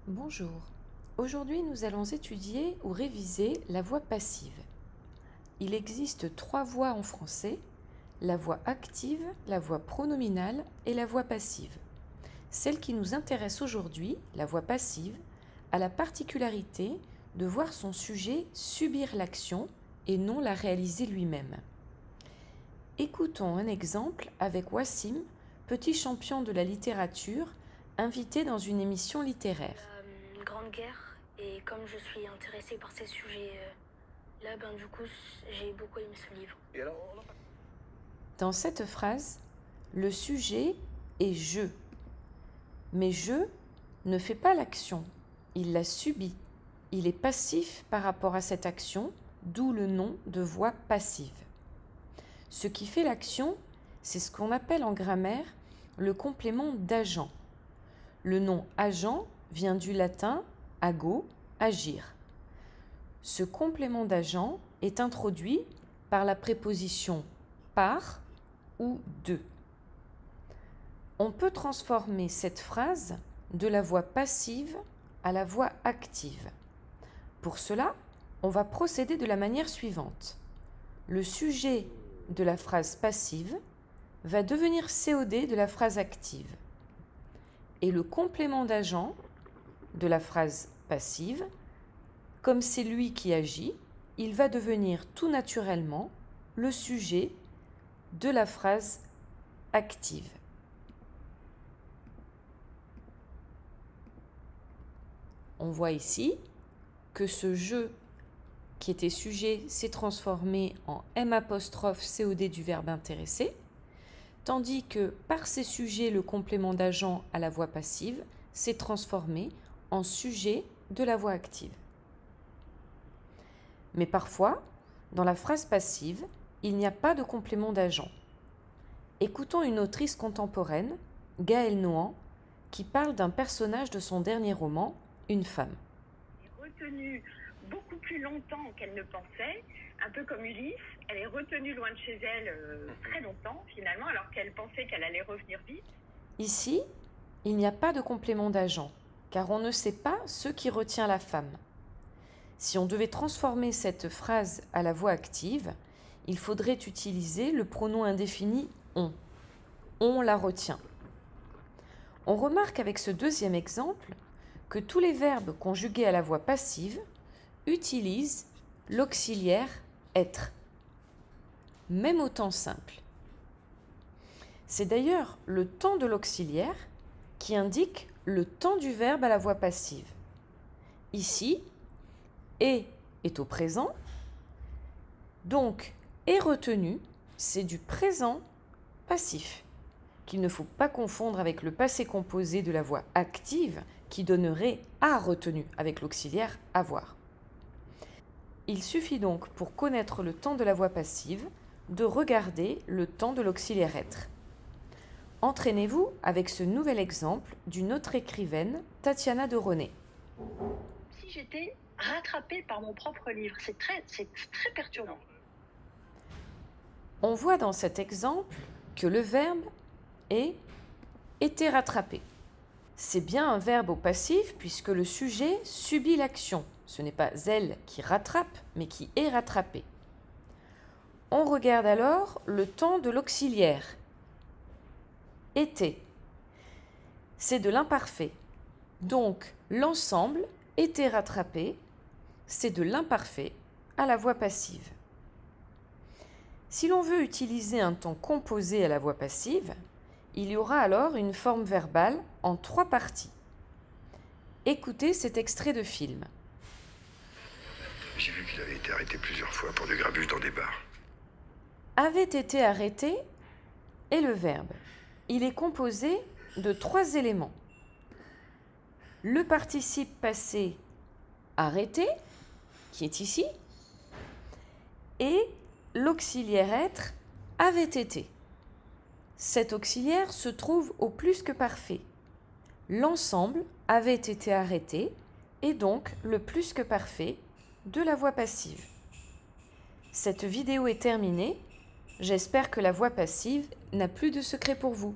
Bonjour. Aujourd'hui, nous allons étudier ou réviser la voix passive. Il existe 3 voix en français, la voix active, la voix pronominale et la voix passive. Celle qui nous intéresse aujourd'hui, la voix passive, a la particularité de voir son sujet subir l'action et non la réaliser lui-même. Écoutons un exemple avec Wassim, petit champion de la littérature, invité dans une émission littéraire. Une grande guerre, et comme je suis intéressée par ces sujets-là, du coup, j'ai beaucoup aimé ce livre. Dans cette phrase, le sujet est je. Mais je ne fait pas l'action, il la subit. Il est passif par rapport à cette action, d'où le nom de voix passive. Ce qui fait l'action, c'est ce qu'on appelle en grammaire le complément d'agent. Le nom agent vient du latin ago, agir. Ce complément d'agent est introduit par la préposition par ou de. On peut transformer cette phrase de la voix passive à la voix active. Pour cela, on va procéder de la manière suivante. Le sujet de la phrase passive va devenir COD de la phrase active. Et le complément d'agent de la phrase passive, comme c'est lui qui agit, il va devenir tout naturellement le sujet de la phrase active. On voit ici que ce je qui était sujet s'est transformé en M'(COD du verbe intéressé, tandis que par ces sujets, le complément d'agent à la voix passive s'est transformé en sujet de la voix active. Mais parfois, dans la phrase passive, il n'y a pas de complément d'agent. Écoutons une autrice contemporaine, Gaëlle Nohan, qui parle d'un personnage de son dernier roman, Une femme. Retenue beaucoup plus longtemps qu'elle ne pensait, un peu comme Ulysse, elle est retenue loin de chez elle très longtemps finalement, alors qu'elle pensait qu'elle allait revenir vite. Ici, il n'y a pas de complément d'agent, car on ne sait pas ce qui retient la femme. Si on devait transformer cette phrase à la voix active, il faudrait utiliser le pronom indéfini on. On la retient. On remarque avec ce deuxième exemple que tous les verbes conjugués à la voix passive utilisent l'auxiliaire être, même au temps simple. C'est d'ailleurs le temps de l'auxiliaire qui indique le temps du verbe à la voix passive. Ici, est au présent, donc est retenu, c'est du présent passif, qu'il ne faut pas confondre avec le passé composé de la voix active qui donnerait a retenu avec l'auxiliaire avoir. Il suffit donc pour connaître le temps de la voix passive de regarder le temps de l'auxiliaire être. Entraînez-vous avec ce nouvel exemple d'une autre écrivaine, Tatiana de René. Si j'étais rattrapée par mon propre livre, c'est très perturbant. On voit dans cet exemple que le verbe est été rattrapé. C'est bien un verbe au passif puisque le sujet subit l'action. Ce n'est pas elle qui rattrape, mais qui est rattrapée. On regarde alors le temps de l'auxiliaire. Était. C'est de l'imparfait. Donc, l'ensemble était rattrapé, c'est de l'imparfait à la voix passive. Si l'on veut utiliser un temps composé à la voix passive, il y aura alors une forme verbale en 3 parties. Écoutez cet extrait de film. J'ai vu qu'il avait été arrêté plusieurs fois pour du grabuge dans des bars. Avait été arrêté est le verbe. Il est composé de 3 éléments. Le participe passé arrêté, qui est ici, et l'auxiliaire être avait été. Cet auxiliaire se trouve au plus que parfait. L'ensemble avait été arrêté et donc le plus que parfait de la voix passive. Cette vidéo est terminée. J'espère que la voix passive n'a plus de secret pour vous.